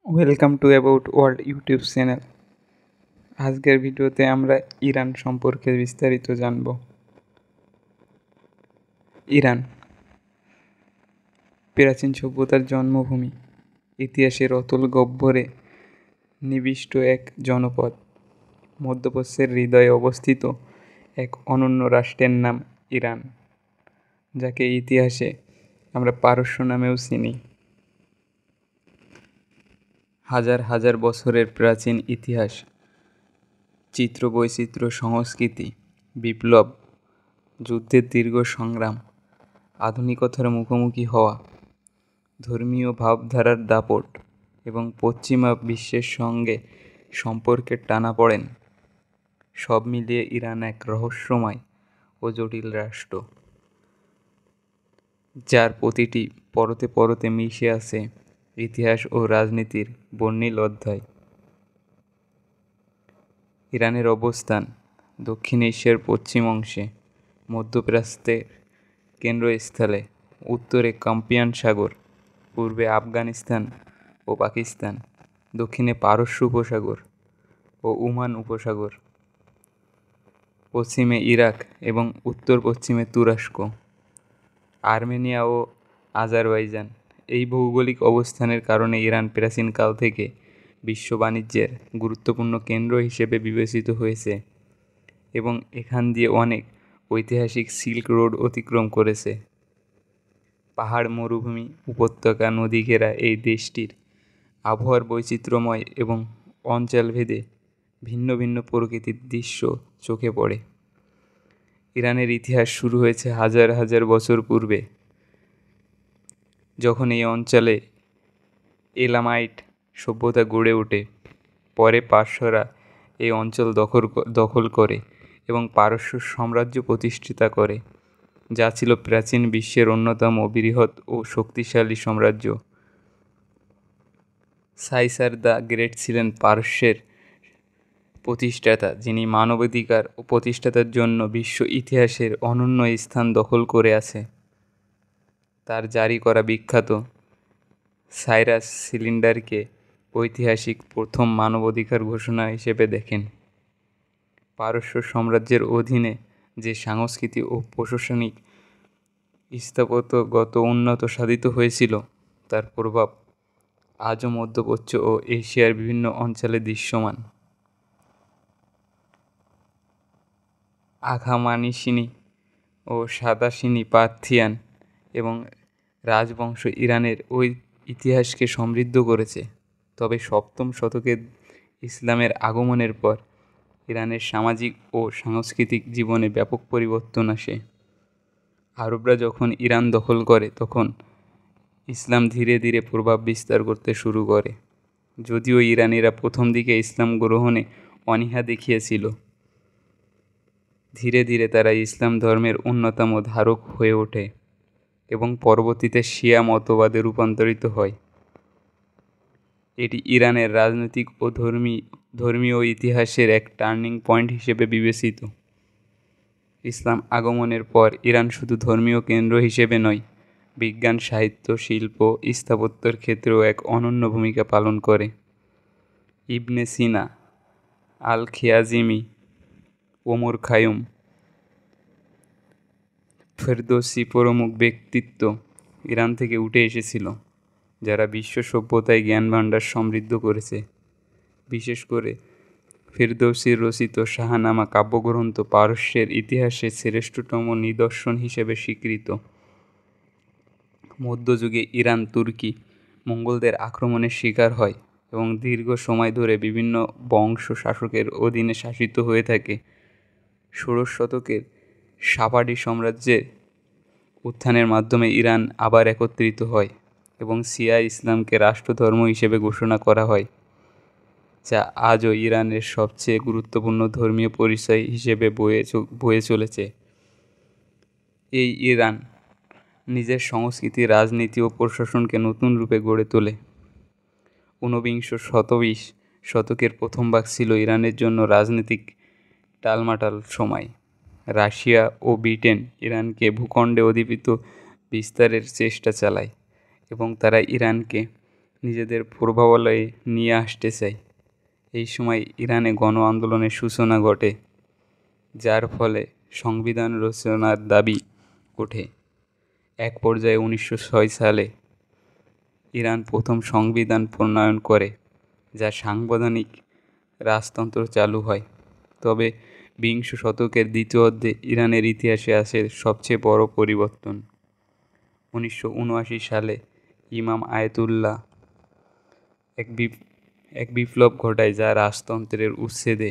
Welcome to about world YouTube channel. আজকের ভিডিওতে আমরা ইরান সম্পর্কে বিস্তারিত জানব। ইরান প্রাচীন সভ্যতার জন্মভূমি, ইতিহাসের অতল গহ্বরে নিবিষ্ট এক জনপদ, মধ্যপ্রাচ্যের হৃদয়ে অবস্থিত এক অনন্য রাষ্ট্রের নাম ইরান, যাকে ইতিহাসে আমরা পারস্য নামেও চিনি। হাজার হাজার বছরের প্রাচীন ইতিহাস, চিত্রবৈচিত্র্য, সংস্কৃতি, বিপ্লব, যুদ্ধের দীর্ঘ সংগ্রাম, আধুনিকতার মুখোমুখি হওয়া, ধর্মীয় ভাবধারার দাপট এবং পশ্চিমা বিশ্বের সঙ্গে সম্পর্কের টানাপোড়েন, সব মিলিয়ে ইরান এক রহস্যময় ও জটিল রাষ্ট্র, যার প্রতিটি পরতে পরতে মিশে আছে ইতিহাস ও রাজনীতির বর্ণিল অধ্যায়। ইরানের অবস্থান দক্ষিণ এশিয়ার পশ্চিম অংশে, মধ্যপ্রাচ্যের কেন্দ্রস্থলে, উত্তরে কাস্পিয়ান সাগর, পূর্বে আফগানিস্তান ও পাকিস্তান, দক্ষিণে পারস্য উপসাগর ও ওমান উপসাগর, পশ্চিমে ইরাক এবং উত্তর পশ্চিমে তুরস্ক, আর্মেনিয়া ও আজারবাইজান। এই ভৌগোলিক অবস্থানের কারণে ইরান প্রাচীনকাল থেকে বিশ্ব বাণিজ্যের গুরুত্বপূর্ণ কেন্দ্র হিসেবে বিবেচিত হয়েছে এবং এখান দিয়ে অনেক ঐতিহাসিক সিল্ক রোড অতিক্রম করেছে। পাহাড়, মরুভূমি, উপত্যকা, নদী ঘেরা এই দেশটির আবহাওয়ার বৈচিত্র্যময় এবং অঞ্চলভেদে ভিন্ন ভিন্ন প্রকৃতির দৃশ্য চোখে পড়ে। ইরানের ইতিহাস শুরু হয়েছে হাজার হাজার বছর পূর্বে, যখন এই অঞ্চলে এলামাইট সভ্যতা গড়ে ওঠে। পরে পারস্যরা এই অঞ্চল দখল করে এবং পারস্য সাম্রাজ্য প্রতিষ্ঠা করে, যা ছিল প্রাচীন বিশ্বের অন্যতম বৃহৎ ও শক্তিশালী সাম্রাজ্য। কায়সার দ্য গ্রেট ছিলেন পারস্যের প্রতিষ্ঠাতা, যিনি মানবাধিকার ও প্রতিষ্ঠার জন্য বিশ্ব ইতিহাসের অনন্য স্থান দখল করে আছে। তার জারি করা বিখ্যাত সাইরাস সিলিন্ডারকে ঐতিহাসিক প্রথম মানবাধিকার ঘোষণা হিসেবে দেখেন। পারস্য সাম্রাজ্যের অধীনে যে সাংস্কৃতিক ও প্রশাসনিক স্থাপত্যগত উন্নতি সাধিত হয়েছিল, তার প্রভাব আজও মধ্যপ্রাচ্য ও এশিয়ার বিভিন্ন অঞ্চলে দৃশ্যমান। আখামানিসিনি ও সাদাসিনি পার্থিয়ান এবং রাজবংশ ইরানের ওই ইতিহাসকে সমৃদ্ধ করেছে। তবে সপ্তম শতকে ইসলামের আগমনের পর ইরানের সামাজিক ও সাংস্কৃতিক জীবনে ব্যাপক পরিবর্তন আসে। আরবরা যখন ইরান দখল করে, তখন ইসলাম ধীরে ধীরে প্রভাব বিস্তার করতে শুরু করে। যদিও ইরানিরা প্রথম দিকে ইসলাম গ্রহণে অনীহা দেখিয়েছিল, ধীরে ধীরে তারা ইসলাম ধর্মের অন্যতম ধারক হয়ে ওঠে এবং পরবর্তীতে শিয়া মতবাদে রূপান্তরিত হয়। এটি ইরানের রাজনৈতিক ও ধর্মীয় ইতিহাসের এক টার্নিং পয়েন্ট হিসেবে বিবেচিত। ইসলাম আগমনের পর ইরান শুধু ধর্মীয় কেন্দ্র হিসেবে নয়, বিজ্ঞান, সাহিত্য, শিল্প, স্থাপত্যের ক্ষেত্রেও এক অনন্য ভূমিকা পালন করে। ইবনে সিনা, আল খিয়াজিমি, ওমর খাইয়াম, ফেরদৌসি প্রমুখ ব্যক্তিত্ব ইরান থেকে উঠে এসেছিল, যারা বিশ্ব সভ্যতায় জ্ঞানভাণ্ডার সমৃদ্ধ করেছে। বিশেষ করে ফেরদৌসির রচিত শাহনামা কাব্যগ্রন্থ পারস্যের ইতিহাসে শ্রেষ্ঠতম নিদর্শন হিসেবে স্বীকৃত। মধ্যযুগে ইরান তুর্কি মঙ্গোলদের আক্রমণের শিকার হয় এবং দীর্ঘ সময় ধরে বিভিন্ন বংশ শাসকের অধীনে শাসিত হয়ে থাকে। ষোড়শ শতকের সাফাভি সাম্রাজ্যের উত্থানের মাধ্যমে ইরান আবার একত্রিত হয় এবং শিয়া ইসলামকে রাষ্ট্রধর্ম হিসেবে ঘোষণা করা হয়, যা আজও ইরানের সবচেয়ে গুরুত্বপূর্ণ ধর্মীয় পরিচয় হিসেবে বয়ে চলেছে। এই ইরান নিজের সংস্কৃতি, রাজনীতি ও প্রশাসনকে নতুন রূপে গড়ে তোলে। ঊনবিংশ শতকের প্রথম ভাগ ছিল ইরানের জন্য রাজনৈতিক টালমাটাল সময়। রাশিয়া ও ব্রিটেন ইরানকে ভূখণ্ডে অধিকৃত বিস্তারের চেষ্টা চালায় এবং তারা ইরানকে নিজেদের প্রভাবলয়ে নিয়ে আসতে চায়। এই সময় ইরানে গণ আন্দোলনের সূচনা ঘটে, যার ফলে সংবিধান রচনার দাবি ওঠে। এক পর্যায়ে 1906 সালে ইরান প্রথম সংবিধান প্রণয়ন করে, যা সাংবিধানিক রাজতন্ত্র চালু হয়। তবে বিংশ শতকের দ্বিতীয়ার্ধে ইরানের ইতিহাসে আসে সবচেয়ে বড় পরিবর্তন। 1979 সালে ইমাম আয়াতুল্লাহ এক বিপ্লব ঘটায়, যা রাজতন্ত্রের উচ্ছেদে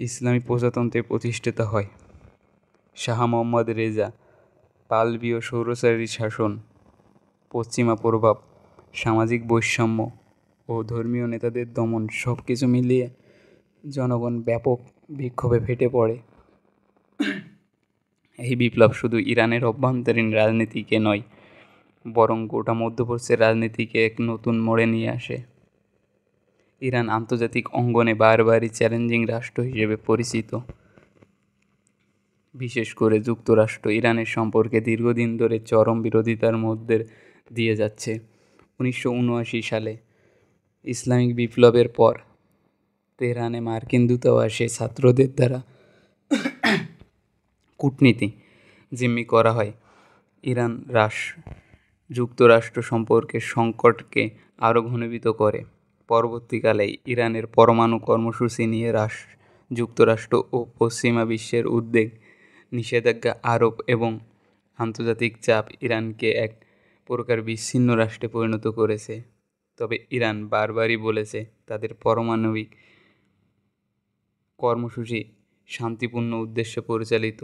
ইসলামী প্রজাতন্ত্রে প্রতিষ্ঠিত হয়। শাহ মোহাম্মদ রেজা পালবীয় স্বৈরাচারী শাসন, পশ্চিমা প্রভাব, সামাজিক বৈষম্য ও ধর্মীয় নেতাদের দমন সবকিছু মিলিয়ে জনগণ ব্যাপক বিক্ষোভে ফেটে পড়ে। এই বিপ্লব শুধু ইরানের অভ্যন্তরীণ রাজনীতিকে নয়, বরং গোটা মধ্যপ্রাচ্যের রাজনীতিকে এক নতুন মোড়ে নিয়ে আসে। ইরান আন্তর্জাতিক অঙ্গনে বারবারই চ্যালেঞ্জিং রাষ্ট্র হিসেবে পরিচিত। বিশেষ করে যুক্তরাষ্ট্র ইরানের সম্পর্কে দীর্ঘদিন ধরে চরম বিরোধিতার মধ্যে দিয়ে যাচ্ছে। 1979 সালে ইসলামিক বিপ্লবের পর তেহরানে মার্কিন দূতাবাসে ছাত্রদের দ্বারা কূটনীতি জিম্মি করা হয়। ইরান যুক্তরাষ্ট্র সম্পর্কের সংকটকে আরও ঘনীভূত করে। পরবর্তীকালে ইরানের পরমাণু কর্মসূচি নিয়ে যুক্তরাষ্ট্র ও পশ্চিমা বিশ্বের উদ্বেগ, নিষেধাজ্ঞা আরোপ এবং আন্তর্জাতিক চাপ ইরানকে এক প্রকার বিচ্ছিন্ন রাষ্ট্রে পরিণত করেছে। তবে ইরান বারবারই বলেছে, তাদের পারমাণবিক কর্মসূচি শান্তিপূর্ণ উদ্দেশ্যে পরিচালিত।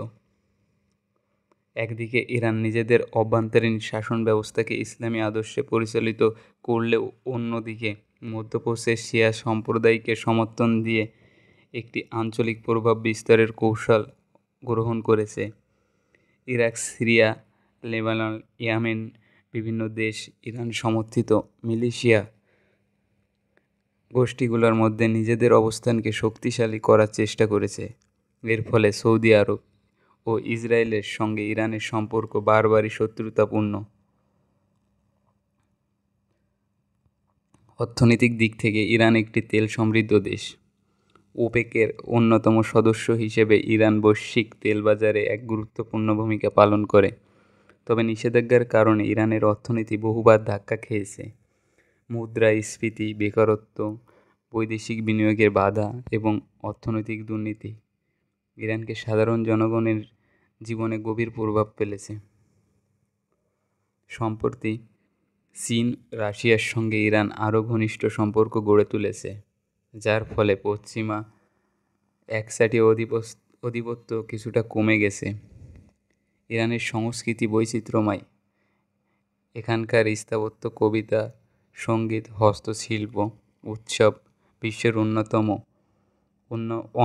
একদিকে ইরান নিজেদের অভ্যন্তরীণ শাসন ব্যবস্থাকে ইসলামী আদর্শে পরিচালিত করলেও অন্যদিকে মধ্যপ্রাচ্যের শিয়া সম্প্রদায়কে সমর্থন দিয়ে একটি আঞ্চলিক প্রভাব বিস্তারের কৌশল গ্রহণ করেছে। ইরাক, সিরিয়া, লেবানন, ইয়েমেন বিভিন্ন দেশ ইরান সমর্থিত মিলিশিয়া গোষ্ঠীগুলোর মধ্যে নিজেদের অবস্থানকে শক্তিশালী করার চেষ্টা করেছে। এর ফলে সৌদি আরব ও ইসরায়েলের সঙ্গে ইরানের সম্পর্ক বারবারই শত্রুতাপূর্ণ। অর্থনৈতিক দিক থেকে ইরান একটি তেল সমৃদ্ধ দেশ। ওপেকের অন্যতম সদস্য হিসেবে ইরান বৈশ্বিক তেল বাজারে এক গুরুত্বপূর্ণ ভূমিকা পালন করে। তবে নিষেধাজ্ঞার কারণে ইরানের অর্থনীতি বহুবার ধাক্কা খেয়েছে। মুদ্রাস্ফীতি, বেকারত্ব, বৈদেশিক বিনিয়োগের বাধা এবং অর্থনৈতিক দুর্নীতি ইরানকে সাধারণ জনগণের জীবনে গভীর প্রভাব ফেলেছে। সম্প্রতি চীন, রাশিয়ার সঙ্গে ইরান আরও ঘনিষ্ঠ সম্পর্ক গড়ে তুলেছে, যার ফলে পশ্চিমা একসাথে আধিপত্য কিছুটা কমে গেছে। ইরানের সংস্কৃতি বৈচিত্র্যময়। এখানকার স্থাপত্য, কবিতা, সঙ্গীত, হস্তশিল্প, উৎসব বিশ্বের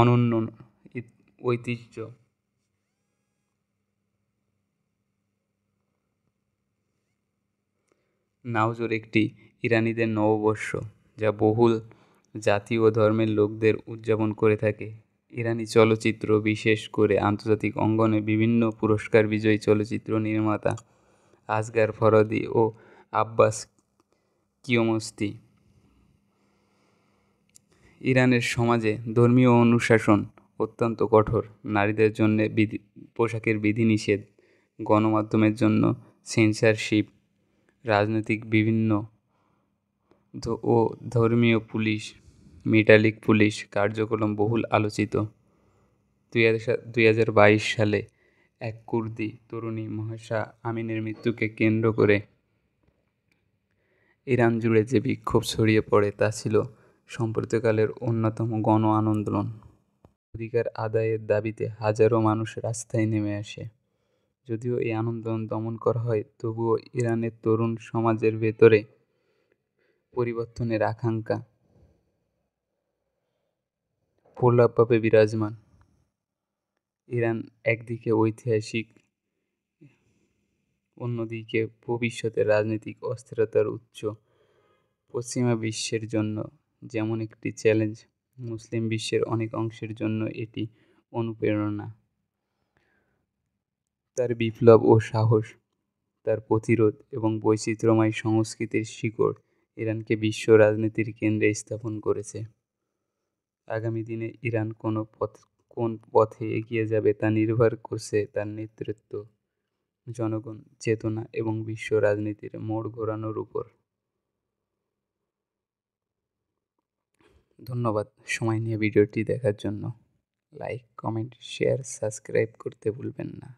অনন্য ঐতিহ্য। নওরোজ একটি ইরানিদের নববর্ষ, যা বহুল জাতি ও ধর্মের লোকদের উদযাপন করে থাকে। ইরানি চলচ্চিত্র, বিশেষ করে আন্তর্জাতিক অঙ্গনে বিভিন্ন পুরস্কার বিজয়ী চলচ্চিত্র নির্মাতা আসগার ফরহাদি ও আব্বাস কিয়ারোস্তি ইরানের সমাজে ধর্মীয় অনুশাসন অত্যন্ত কঠোর। নারীদের জন্য পোশাকের বিধিনিষেধ, গণমাধ্যমের জন্য সেন্সরশিপ, রাজনৈতিক বিভিন্ন ও ধর্মীয় মেটালিক পুলিশ কার্যক্রম বহুল আলোচিত। 2022 সালে এক কুর্দি তরুণী মাহসা আমিনের মৃত্যুকে কেন্দ্র করে ইরান জুড়ে যে বিক্ষোভ ছড়িয়ে পড়ে, তা ছিল সাম্প্রতিককালের অন্যতম গণ আন্দোলন। অধিকার আদায়ের দাবিতে হাজারো মানুষ রাস্তায় নেমে আসে। যদিও এই আন্দোলন দমন করা হয়, তবুও ইরানের তরুণ সমাজের ভেতরে পরিবর্তনের আকাঙ্ক্ষা প্রবলভাবে বিরাজমান। ইরান একদিকে ঐতিহাসিক, অন্যদিকে ভবিষ্যতের রাজনৈতিক অস্থিরতার উৎস। পশ্চিমা বিশ্বের জন্য যেমন একটি চ্যালেঞ্জ, মুসলিম বিশ্বের অনেক অংশের জন্য এটি অনুপ্রেরণা। তার বিপ্লব ও সাহস তার প্রতিরোধ এবং বৈচিত্র্যময় সংস্কৃতির শিকড় ইরানকে বিশ্ব রাজনীতির কেন্দ্রে স্থাপন করেছে। আগামী দিনে ইরান কোন পথে এগিয়ে যাবে তা নির্ভর করছে তার নেতৃত্ব, জনগণ, চেতনা এবং বিশ্ব রাজনীতির মোড় ঘোরানোর উপর। ধন্যবাদ সময় নিয়ে ভিডিওটি দেখার জন্য। লাইক, কমেন্ট, শেয়ার, সাবস্ক্রাইব করতে ভুলবেন না।